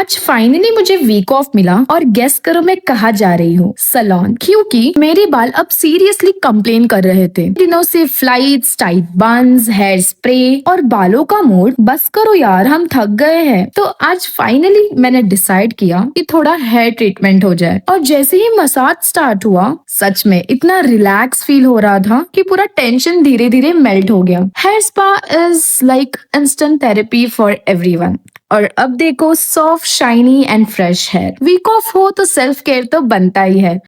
आज फाइनली मुझे week of मिला और गेस करो मैं कहाँ जा रही हूँ, सलोन। क्योंकि मेरे बाल अब सीरियसली कंप्लेन कर रहे थे। दिनों से flights, tight buns, hair spray और बालों का मूड, बस करो यार हम थक गए हैं। तो आज फाइनली मैंने डिसाइड किया कि थोड़ा हेयर ट्रीटमेंट हो जाए। और जैसे ही मसाज स्टार्ट हुआ, सच में इतना रिलैक्स फील हो रहा था कि पूरा टेंशन धीरे धीरे मेल्ट हो गया। Hair spa is like instant therapy for everyone. और अब देखो, soft, shiny and fresh hair. Week off हो तो सेल्फ केयर तो बनता ही है।